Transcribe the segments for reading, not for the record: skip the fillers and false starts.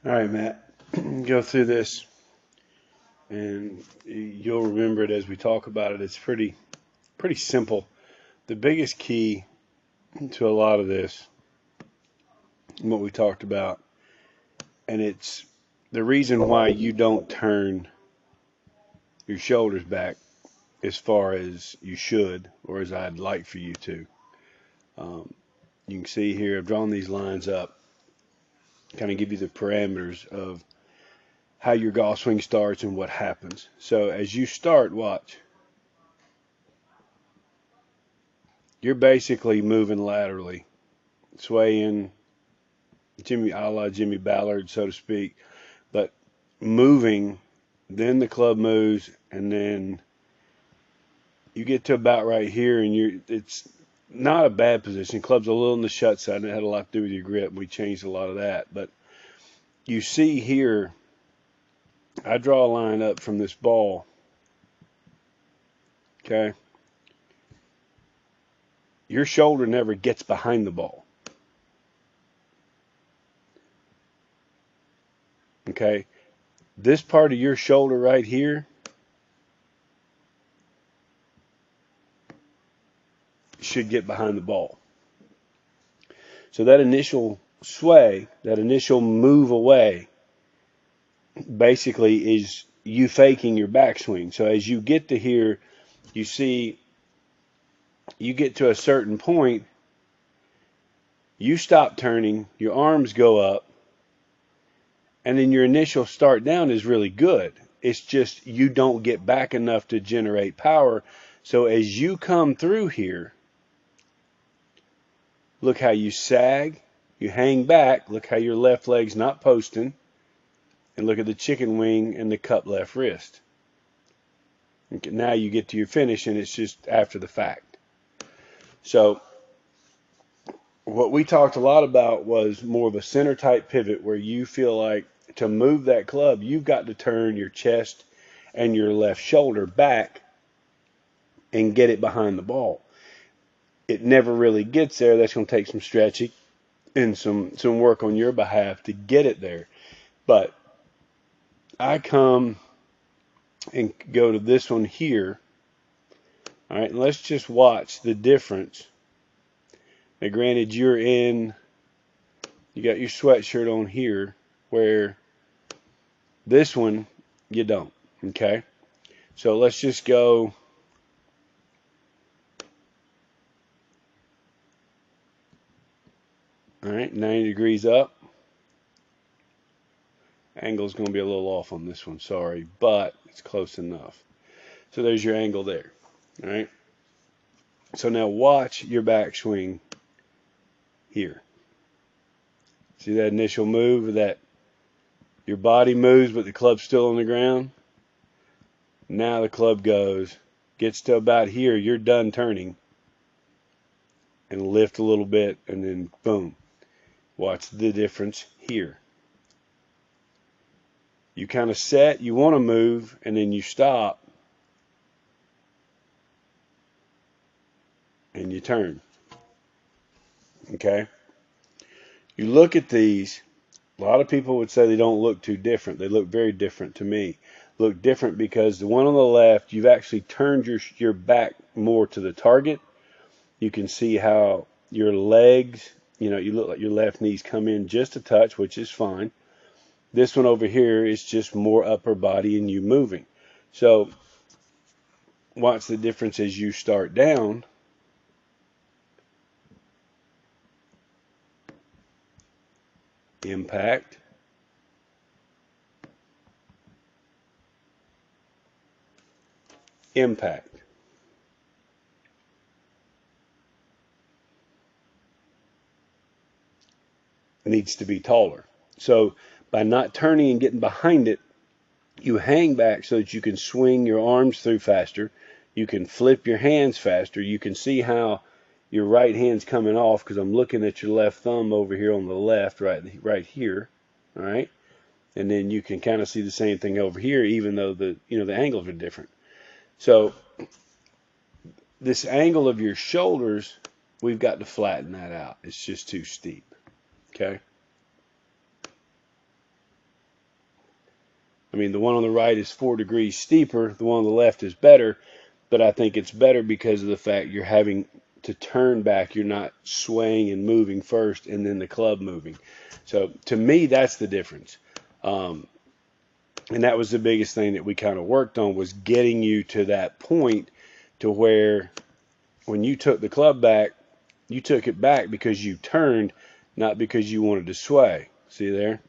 All right, Matt, go through this and you'll remember it as we talk about it. It's pretty simple. The biggest key to a lot of this, what we talked about, and it's the reason why you don't turn your shoulders back as far as you should or as I'd like for you to. Um, you can see here, I've drawn these lines up, kind of give you the parameters of how your golf swing starts and what happens. So as you start, watch. You're basically moving laterally, swaying, a la Jimmy Ballard, so to speak, but moving. Then the club moves, and then you get to about right here, and it's not a bad position. Club's a little on the shut side, and it had a lot to do with your grip. We changed a lot of that, but you see here, I draw a line up from this ball. Okay, your shoulder never gets behind the ball. Okay, this part of your shoulder right here should get behind the ball. So that initial sway, that initial move away, basically is you faking your backswing. So as you get to here, you see you get to a certain point, you stop turning, your arms go up, and then your initial start down is really good. It's just you don't get back enough to generate power. So as you come through here, look how you sag, you hang back, look how your left leg's not posting, and look at the chicken wing and the cup left wrist. Okay, now you get to your finish, and it's just after the fact. So what we talked a lot about was more of a center type pivot where you feel like to move that club, you've got to turn your chest and your left shoulder back and get it behind the ball. It never really gets there. That's going to take some stretching and some work on your behalf to get it there. But I come and go to this one here. All right, and let's just watch the difference. Now, granted, you got your sweatshirt on here, where this one, you don't, okay? So let's just go, all right, 90 degrees up. Angle's going to be a little off on this one, sorry, but it's close enough. So there's your angle there, all right? So now watch your backswing here. See that initial move, that your body moves but the club's still on the ground? Now the club gets to about here, you're done turning, and lift a little bit, and then boom. Watch the difference here. You kind of set, you want to move, and then you stop, and you turn. Okay? You look at these, a lot of people would say they don't look too different. They look very different to me. Look different because the one on the left, you've actually turned your back more to the target. You can see how your legs, you look like your left knees come in just a touch, which is fine. This one over here is just more upper body and you moving. So watch the difference as you start down. Impact. Impact. It needs to be taller. So by not turning and getting behind it, you hang back so that you can swing your arms through faster. You can flip your hands faster. You can see how your right hand's coming off because I'm looking at your left thumb over here on the left, right here. All right. And then you can kind of see the same thing over here, even though the angles are different. So this angle of your shoulders, we've got to flatten that out. It's just too steep. Okay. mean, the one on the right is 4 degrees steeper. The one on the left is better, but I think it's better because of the fact you're having to turn back. You're not swaying and moving first and then the club moving. So to me, that's the difference. And that was the biggest thing that we kind of worked on, was getting you to that point to where when you took the club back, you took it back because you turned, not because you wanted to sway. See there?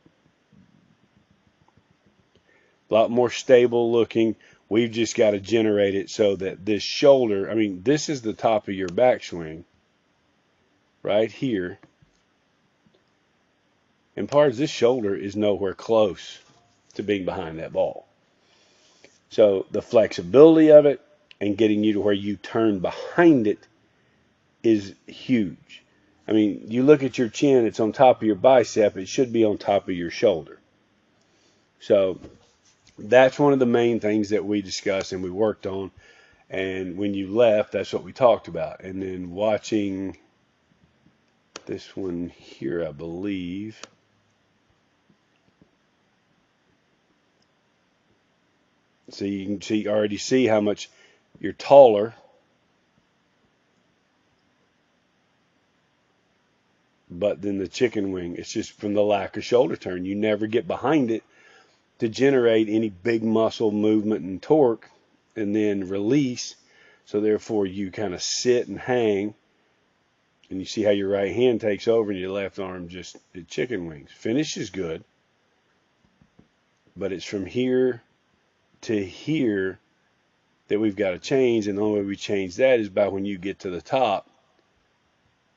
A lot more stable looking. We've just got to generate it so that this shoulder, I mean, this is the top of your backswing right here. And part of this shoulder is nowhere close to being behind that ball. So the flexibility of it and getting you to where you turn behind it is huge. I mean, you look at your chin, it's on top of your bicep. It should be on top of your shoulder. So that's one of the main things that we discussed and we worked on. And when you left, that's what we talked about. And then watching this one here, I believe. So you can already see how much you're taller. But then the chicken wing, it's just from the lack of shoulder turn. You never get behind it to generate any big muscle movement and torque and then release. So therefore you kind of sit and hang, and you see how your right hand takes over and your left arm just, it chicken wings. Finish is good, but it's from here to here that we've got to change. And the only way we change that is by when you get to the top,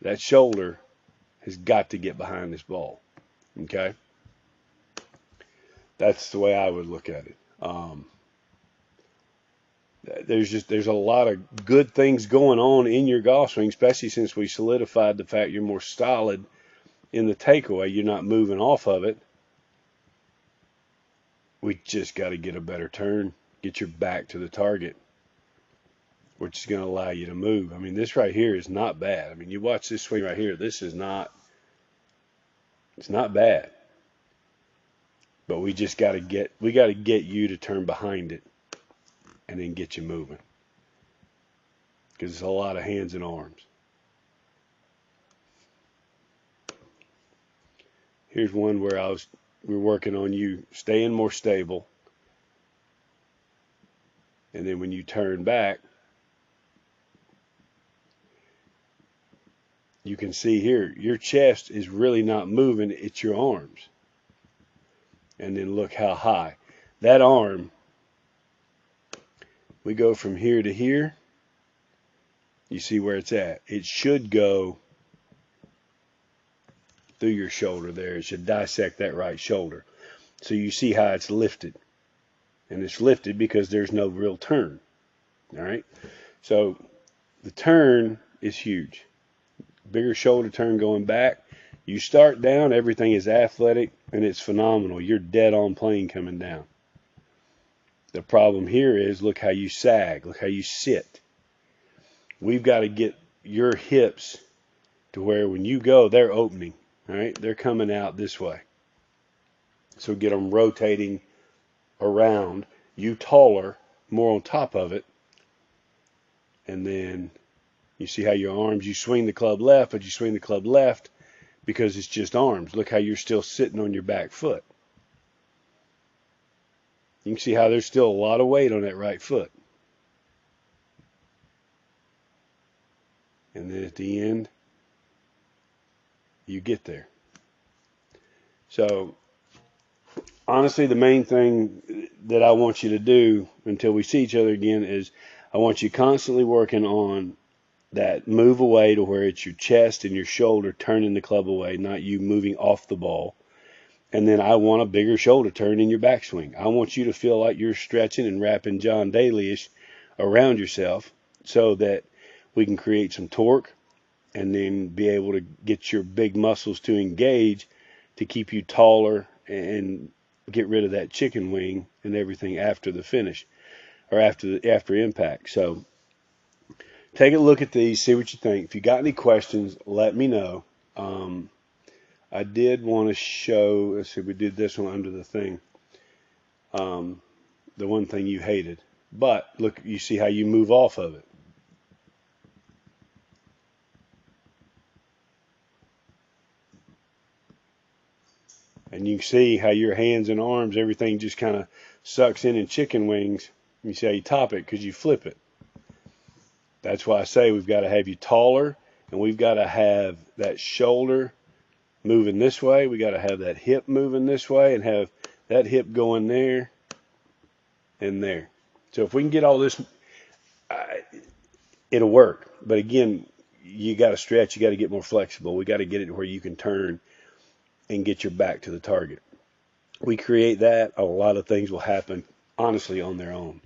that shoulder has got to get behind this ball. Okay? That's the way I would look at it. There's a lot of good things going on in your golf swing, especially since we solidified the fact you're more solid in the takeaway. You're not moving off of it. We just got to get a better turn, get your back to the target, which is going to allow you to move. I mean, this right here is not bad. I mean, you watch this swing right here. This is not, it's not bad. But we just got to get you to turn behind it and then get you moving. Because it's a lot of hands and arms. Here's one where we're working on you staying more stable. And then when you turn back, you can see here, your chest is really not moving, it's your arms. And then look how high. That arm, we go from here to here. You see where it's at. It should go through your shoulder there. It should dissect that right shoulder. So you see how it's lifted. And it's lifted because there's no real turn. All right? So the turn is huge. Bigger shoulder turn going back. You start down, everything is athletic, and it's phenomenal. You're dead on plane coming down. The problem here is, look how you sag. Look how you sit. We've got to get your hips to where when you go, they're opening. All right? They're coming out this way. So get them rotating around. You taller, more on top of it. And then you see how your arms, you swing the club left, but you swing the club left because it's just arms. Look how you're still sitting on your back foot. You can see how there's still a lot of weight on that right foot. And then at the end, you get there. So, honestly, the main thing that I want you to do until we see each other again is I want you constantly working on that move away to where it's your chest and your shoulder turning the club away, not you moving off the ball. And then I want a bigger shoulder turn in your backswing. I want you to feel like you're stretching and wrapping John Daly-ish around yourself so that we can create some torque and then be able to get your big muscles to engage to keep you taller and get rid of that chicken wing and everything after the finish or after impact. So take a look at these, see what you think. If you got any questions, let me know. I did want to show, let's see, we did this one under the thing. the one thing you hated. But look, you see how you move off of it. And you can see how your hands and arms, everything just kind of sucks in chicken wings. You see how you top it because you flip it. That's why I say we've got to have you taller, and we've got to have that shoulder moving this way. We got to have that hip moving this way and have that hip going there and there. So if we can get all this, it'll work. But again, you got to stretch. You got to get more flexible. We got to get it where you can turn and get your back to the target. We create that, a lot of things will happen honestly on their own,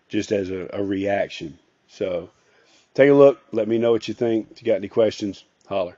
just as a reaction. So take a look. Let me know what you think. If you got any questions, holler.